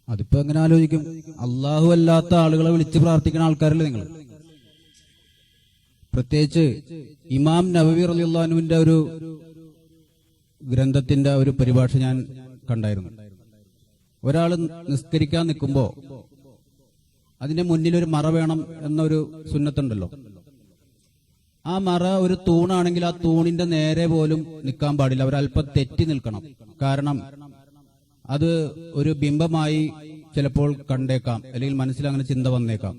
അതിപ്പോ എങ്ങനെ ആലോചിക്കും? അള്ളാഹു അല്ലാത്ത ആളുകളെ വിളിച്ച് പ്രാർത്ഥിക്കുന്ന ആൾക്കാരല്ലേ നിങ്ങൾ? പ്രത്യേകിച്ച് ഇമാം നവവി റളിയല്ലാഹു അൻഹുവിന്റെ ഒരു ഗ്രന്ഥത്തിന്റെ ഒരു പരിഭാഷ ഞാൻ കണ്ടായിരുന്നു. ഒരാൾ നിസ്കരിക്കാൻ നിൽക്കുമ്പോ അതിന്റെ മുന്നിൽ ഒരു മറ വേണം എന്നൊരു സുന്നത്തുണ്ടല്ലോ. ആ മറ ഒരു തൂണാണെങ്കിൽ ആ തൂണിന്റെ നേരെ പോലും നിൽക്കാൻ പാടില്ല, അവരല്പം തെറ്റി നിൽക്കണം. കാരണം അത് ഒരു ബിംബമായി ചിലപ്പോൾ കണ്ടേക്കാം, അല്ലെങ്കിൽ മനസ്സിൽ അങ്ങനെ ചിന്ത വന്നേക്കാം.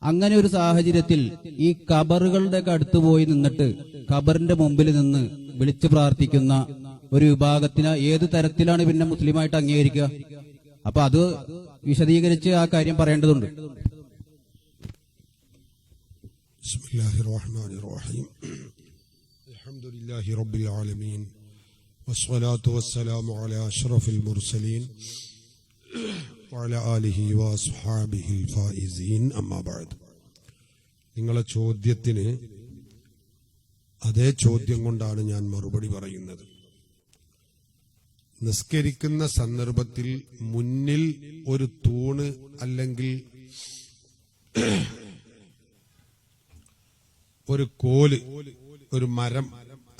അങ്ങനെ ഒരു സാഹചര്യത്തിൽ ഈ ഖബറുകളുടെയൊക്കെ അടുത്ത് പോയി നിന്നിട്ട് ഖബറിന്റെ മുമ്പിൽ നിന്ന് വിളിച്ചു പ്രാർത്ഥിക്കുന്ന ഒരു വിഭാഗത്തിന് ഏത് തരത്തിലാണ് പിന്നെ മുസ്ലിമായിട്ട് അംഗീകരിക്കുക? അപ്പൊ അത് വിശദീകരിച്ച് ആ കാര്യം പറയേണ്ടതുണ്ട്. ബിസ്മില്ലാഹിർ റഹ്മാനിർ റഹീം. അൽഹംദുലില്ലാഹി റബ്ബിൽ ആലമീൻ വസ്സലാത്തു വസ്സലാമു അലാ അഷ്റഫിൽ മുർസലീൻ വഅലാ ആലിഹി വഅസ്ഹാബിഹിൽ ഫായിസീൻ. അമ്മാ ബഅദ്. നിങ്ങളെ ചോദ്യത്തിന് അതേ ചോദ്യം കൊണ്ടാണ് ഞാൻ മറുപടി പറയുന്നത്. നിസ്കരിക്കുന്ന സന്ദർഭത്തിൽ മുന്നിൽ ഒരു തൂണ് അല്ലെങ്കിൽ ഒരു കോല്, ഒരു മരം,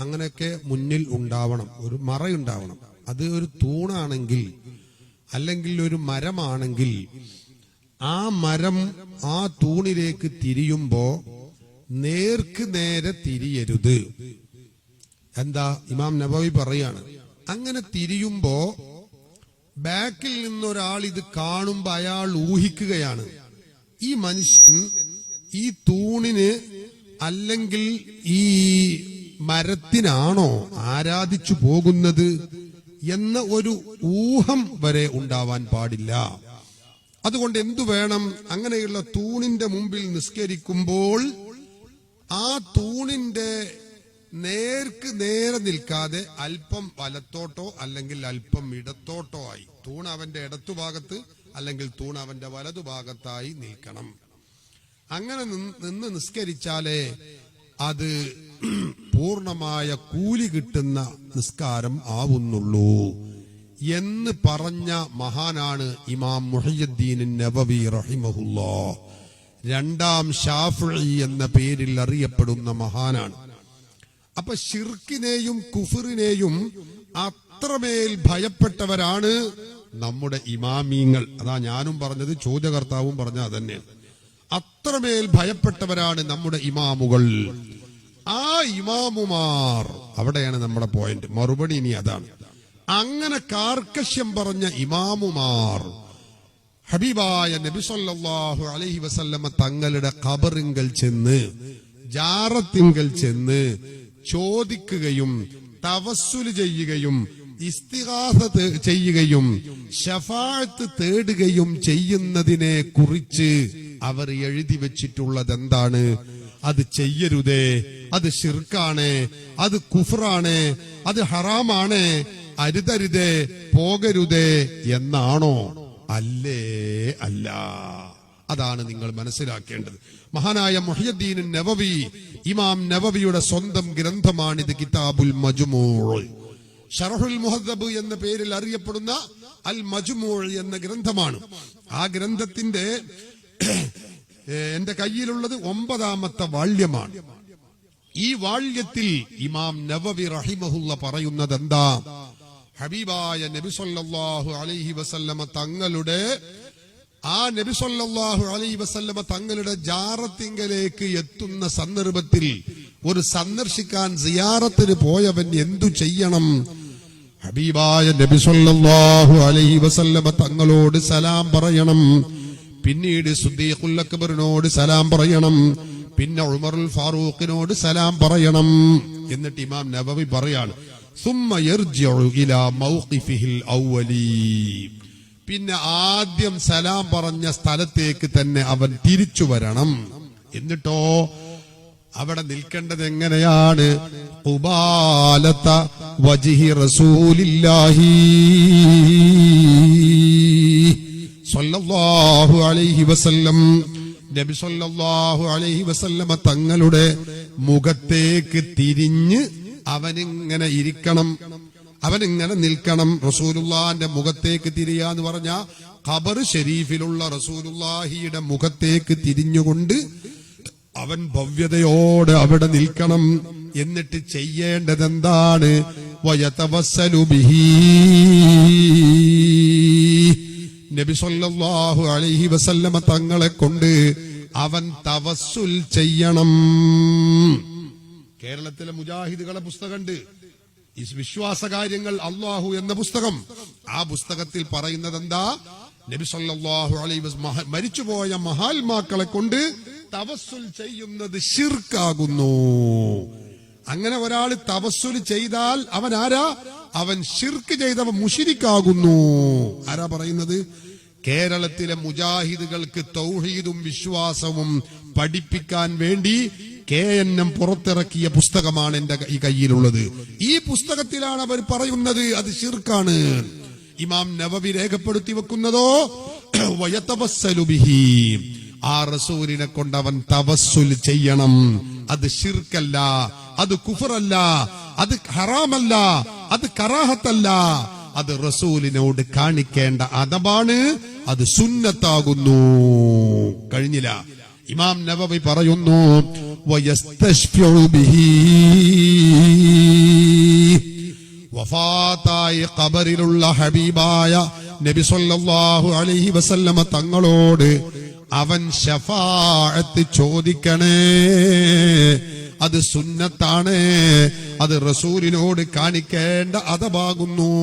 അങ്ങനെയൊക്കെ മുന്നിൽ ഉണ്ടാവണം, ഒരു മറയുണ്ടാവണം. അത് ഒരു തൂണാണെങ്കിൽ അല്ലെങ്കിൽ ഒരു മരമാണെങ്കിൽ ആ മരം ആ തൂണിലേക്ക് തിരിയുമ്പോ നേർക്ക് നേരെ തിരിയരുത്. എന്താ? ഇമാം നബവി പറയാണ്, അങ്ങനെ തിരിയുമ്പോ ബാക്കിൽ നിന്നൊരാൾ ഇത് കാണുമ്പോ അയാൾ ഊഹിക്കുകയാണ്, ഈ മനുഷ്യൻ ഈ തൂണിന് അല്ലെങ്കിൽ ഈ മരത്തിനാണോ ആരാധിച്ചു പോകുന്നത് എന്ന ഒരു ഊഹം വരെ ഉണ്ടാവാൻ പാടില്ല. അതുകൊണ്ട് എന്തു വേണം? അങ്ങനെയുള്ള തൂണിന്റെ മുമ്പിൽ നിസ്കരിക്കുമ്പോൾ ആ തൂണിന്റെ നേർക്ക് നേരെ നിൽക്കാതെ അല്പം വലത്തോട്ടോ അല്ലെങ്കിൽ അല്പം ഇടത്തോട്ടോ ആയി, തൂൺ അവന്റെ ഇടത്തുഭാഗത്ത് അല്ലെങ്കിൽ തൂൺ അവന്റെ വലതുഭാഗത്തായി നിൽക്കണം. അങ്ങനെ നിന്ന് നിസ്കരിച്ചാലേ അത് പൂർണമായ കൂലി കിട്ടുന്ന നിസ്കാരം ആവുന്നുള്ളൂ എന്ന് പറഞ്ഞ മഹാനാണ് ഇമാം മുഹയ്യിദ്ദീൻ നബവി റഹിമഹുല്ലാഹ്. രണ്ടാം ശാഫിഈ എന്ന പേരിൽ അറിയപ്പെടുന്ന മഹാനാണ്. അപ്പൊ ശിർക്കിനെയും കുഫറിനെയും അത്രമേൽ ഭയപ്പെട്ടവരാണ് നമ്മുടെ ഇമാമീങ്ങൾ. അതാ ഞാനും പറഞ്ഞത്, ചോദ്യകർത്താവും പറഞ്ഞ അതന്നെയാണ്. അത്രമേൽ ഭയപ്പെട്ടവരാണ് നമ്മുടെ ഇമാമുകൾ. ആ ഇമാമുമാർ, അവിടെയാണ് നമ്മുടെ പോയിന്റ്. മറുപടി ഇനി അതാണ്. അങ്ങനെ കാർക്കശ്യം പറഞ്ഞ ഇമാമുമാർ ഹബീബായ നബി സല്ലല്ലാഹു അലൈഹി വസല്ലമ തങ്ങളുടെ ഖബറിങ്കൽ ചെന്ന്, ജാറത്തിങ്കൽ ചെന്ന് ചോദിക്കുകയും തവസ്സുല് ചെയ്യുകയും ഇസ്തിഗാസ ചെയ്യുകയും ശഫാഅത്ത് തേടുകയും ചെയ്യുന്നതിനെ കുറിച്ച് അവർ എഴുതി വെച്ചിട്ടുള്ളത് എന്താണ്? അത് ചെയ്യരുതേ, അത് ശിർക്കാണ്, അത് കുഫ്റാണ്, അത് ഹറാമാണ്, അരുതരുതേ, പോകരുതേ എന്നാണോ? അല്ലേ അല്ല. അതാണ് നിങ്ങൾ മനസ്സിലാക്കേണ്ടത്. മഹാനായ മുഹയ്യിദ്ദീൻ നബവി, ഇമാം നബവിയുടെ സ്വന്തം ഗ്രന്ഥമാണിത്. കിതാബുൽ മജ്മൂ', ശറഹുൽ മുഹദ്ദബ് എന്ന പേരിൽ അറിയപ്പെടുന്ന അൽ മജ്മൂ' എന്ന ഗ്രന്ഥമാണ്. ആ ഗ്രന്ഥത്തിന്റെ എന്റെ കയ്യിലുള്ളത് 9ാമത്തെ വാള്യമാണ്. ഈ വാള്യത്തിൽ ഇമാം നബവി റഹിമഹുല്ല പറയുന്നത് എന്താ? ഹബീബായ നബി സല്ലല്ലാഹു അലൈഹി വസല്ലമ തങ്ങളുടെ, ആ നബി സല്ലല്ലാഹു അലൈഹി വസല്ലമ തങ്ങളുടെ ജാറത്തിങ്കലേക്ക് എത്തുന്ന സന്ദർഭത്തിൽ ഒരു സന്ദർശിക്കാൻ സിയാറത്തിന് പോയവൻ എന്തു ചെയ്യണം? ഹബീബായ നബി സല്ലല്ലാഹു അലൈഹി വസല്ലമ തങ്ങളോട് സലാം പറയണം, പിന്നീട് സിദ്ദീഖുൽ അക്ബറിനോട് സലാം പറയണം, പിന്നെ ഉമറുൽ ഫാറൂഖിനോട് സലാം പറയണം. എന്നിട്ട് ഇമാം നബവി പറയാണ്, സുമ്മ യർജിഉ ഇലാ മൗഖിഫിഹിൽ അവ്വലി, പിന്നെ ആദ്യം സലാം പറഞ്ഞ സ്ഥലത്തേക്ക് തന്നെ അവൻ തിരിച്ചു വരണം. എന്നിട്ടോ അവിടെ നിൽക്കേണ്ടത് എങ്ങനെയാണ്? ഖുബാലത വജ്ഹി റസൂലില്ലാഹി സല്ലല്ലാഹു അലൈഹി വസല്ലം, നബി സല്ലല്ലാഹു അലൈഹി വസല്ലമ തങ്ങളുടെ മുഖത്തേക്ക് തിരിഞ്ഞ് അവനിങ്ങനെ ഇരിക്കണം. അവൻ ഇങ്ങനെ നിൽക്കണം. റസൂലുള്ളാന്റെ മുഖത്തേക്ക് തിരിയാന്ന് പറഞ്ഞ ഖബർ ഷരീഫിലുള്ള റസൂലുള്ളാഹിയുടെ മുഖത്തേക്ക് തിരിഞ്ഞുകൊണ്ട് അവൻ ഭവ്യതയോടെ അവിടെ നിൽക്കണം. എന്നിട്ട് ചെയ്യേണ്ടത് എന്താണ്? വയതവസ്സലു ബിഹി, നബി സല്ലല്ലാഹു അലൈഹി വസല്ലമ തങ്ങളെ കൊണ്ട് അവൻ തവസ്സുൽ ചെയ്യണം. കേരളത്തിലെ മുജാഹിദുകളെ പുസ്തകമുണ്ട്, ഈ വിശ്വാസകാര്യങ്ങൾ അല്ലാഹു എന്ന പുസ്തകം. ആ പുസ്തകത്തിൽ പറയുന്നത് എന്താ? നബി സല്ലല്ലാഹു അലൈഹി വസല്ലം മരിച്ചുപോയ മഹാത്മാക്കളെ കൊണ്ട് തവസ്സുൽ ചെയ്യുന്നത് ശിർക്കാകുന്നു. അങ്ങനെ ഒരാൾ തവസ്സുൽ ചെയ്താൽ അവൻ ആരാ? അവൻ ശിർക്ക് ചെയ്തവൻ മുശ്രിക്കാകുന്നു. ആരാ പറയുന്നത്? കേരളത്തിലെ മുജാഹിദുകൾക്ക് തൗഹീദും വിശ്വാസവും പഠിപ്പിക്കാൻ വേണ്ടി KNM പുറത്തിറക്കിയ പുസ്തകമാണ് എന്റെ ഈ കയ്യിലുള്ളത്. ഈ പുസ്തകത്തിലാണ് അവർ പറയുന്നത് അത് ശിർക്കാണ്. ഇമാം നവവി രേഖപ്പെടുത്തി വെക്കുന്നതോ വയതവസ്സലു ബിഹി, ആ റസൂലിനെ കൊണ്ട് അവൻ തവസ്സുൽ ചെയ്യണം. അത് ശിർക്കല്ല, അത് കുഫറല്ല, അത് ഹറാമല്ല, അത് കറാഹത്തല്ല, അത് റസൂലിനോട് കാണിക്കേണ്ട അദബാണ്, അത് സുന്നത്താകുന്നു. കഴിഞ്ഞില്ല. ഇമാം നവവി പറയുന്നു വയസ്തശ്ഫിഉ ബിഹി, വഫാത്തായ ഖബറിലുള്ള ഹബീബായ നബി സല്ലല്ലാഹു അലൈഹി വസല്ലമ തങ്ങളോട് അവൻ ശഫാഅത്ത് ചോദിക്കണേ. അത് സുന്നത്താണ്, അത് റസൂലിനോട് കാണിക്കേണ്ട അദബാകുന്നു.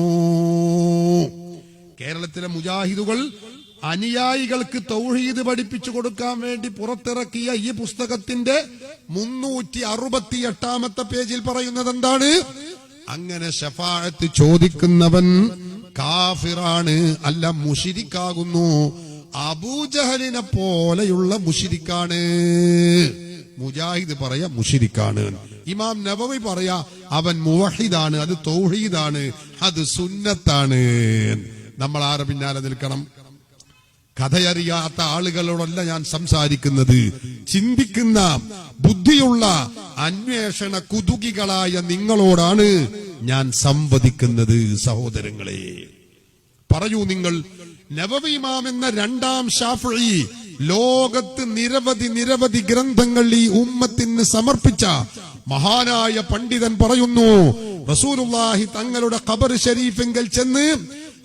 കേരളത്തിലെ മുജാഹിദുകൾ അനുയായികൾക്ക് തൗഹീദ് പഠിപ്പിച്ചു കൊടുക്കാൻ വേണ്ടി പുറത്തിറക്കിയ ഈ പുസ്തകത്തിന്റെ 368 പേജിൽ പറയുന്നത് എന്താണ്? അങ്ങനെ ശഫാഅത്ത് ചോദിക്കുന്നവൻ കാഫിറാണ്, അല്ല മുശ്രിക്കാകുന്നു. അബൂജഹലിനെ പോലെയുള്ള മുശ്രിക്കാണ്. മുജാഹിദ് പറയാ മുശ്രിക്കാണ്. ഇമാം നബവി പറയാ അവൻ മുവഹിദാണ്, അത് തൗഹീദാണ്, അത് സുന്നത്താണ്. നമ്മൾ ആരെ പിന്നാലെ നിൽക്കണം? കഥയറിയാത്ത ആളുകളോടല്ല ഞാൻ സംസാരിക്കുന്നത്. ചിന്തിക്കുന്ന ബുദ്ധിയുള്ള അന്വേഷണ കുതുകികളായ നിങ്ങളോടാണ് ഞാൻ സംവദിക്കുന്നത്. സഹോദരങ്ങളെ, പറയൂ, നിങ്ങൾ നവവി ഇമാം എന്ന രണ്ടാം ശാഫിഈ ലോകത്ത് നിരവധി ഗ്രന്ഥങ്ങൾ ഈ ഉമ്മത്തിന് സമർപ്പിച്ച മഹാനായ പണ്ഡിതൻ പറയുന്നു, റസൂലുള്ളാഹി തങ്ങളുടെ ഖബർ ഷരീഫിങ്കൽ ചെന്ന്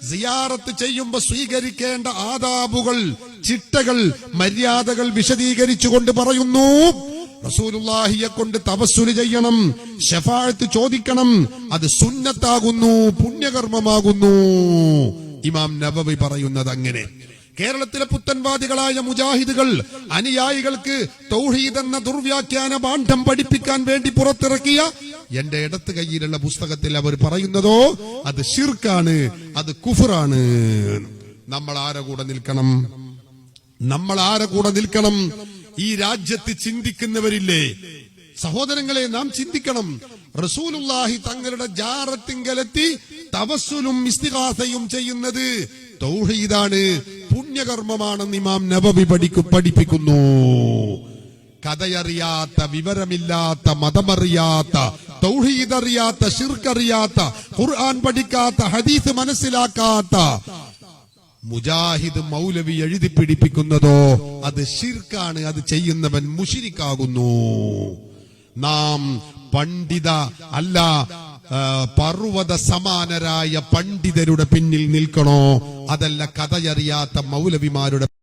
സിയാറത്ത് ചെയ്യുമ്പോ സ്വീകരിക്കേണ്ട ആദാബുകൾ, ചിട്ടകൾ, മര്യാദകൾ വിശദീകരിച്ചുകൊണ്ട് പറയുന്നു, റസൂലുള്ളാഹിയെ കൊണ്ട് തവസ്സുൽ ചെയ്യണം, ശഫാഅത്ത് ചോദിക്കണം, അത് സുന്നത്താകുന്നു, പുണ്യകർമ്മമാകുന്നു. ഇമാം നബവി പറയുന്നത് അങ്ങനെ. കേരളത്തിലെ പുത്തൻവാദികളായ മുജാഹിദുകൾ അനുയായികൾക്ക് തൗഹീദ് എന്ന ദുർവ്യാഖ്യാന പാഠം പഠിപ്പിക്കാൻ വേണ്ടി പുറത്തിറക്കിയ എന്റെ ഇടത്ത് കയ്യിലുള്ള പുസ്തകത്തിൽ അവർ പറയുന്നതോ അത് ശിർക്കാണ്, അത് കുഫറാണ്. നമ്മൾ ആരെ കൂടെ നിൽക്കണം? നമ്മൾ ആരെ കൂടെ നിൽക്കണം? ഈ രാജ്യത്ത് ചിന്തിക്കുന്നവരില്ലേ സഹോദരങ്ങളെ? നാം ചിന്തിക്കണം. റസൂലുള്ളാഹി തങ്ങളുടെ ജാറത്തിങ്കലെത്തി തവസ്സുലും ഇസ്തിഗാസയും ചെയ്യുന്നത് തൗഹീദാണ്, പുണ്യകർമ്മമാണെന്ന് ഇമാം നബവി പഠിപ്പിക്കുന്നു. കഥയറിയാത്ത, വിവരമില്ലാത്ത, മതമറിയാത്ത, തൗഹീദ് അറിയാത്ത, ശിർക്കറിയാത്ത, ഖുർആൻ പഠിക്കാത്ത, ഹദീസ് മനസ്സിലാക്കാത്ത മുജാഹിദ് മൗലവി എഴുതി പിടിപ്പിക്കുന്നതോ അത് ശിർക്കാണ്, അത് ചെയ്യുന്നവൻ മുശ്രിക്കാകുന്നു. നാം പണ്ഡിത അല്ല, പർവ്വത സമാനരായ പണ്ഡിതരുടെ പിന്നിൽ നിൽക്കണോ? അതല്ല കഥയറിയാത്ത മൗലവിമാരുടെ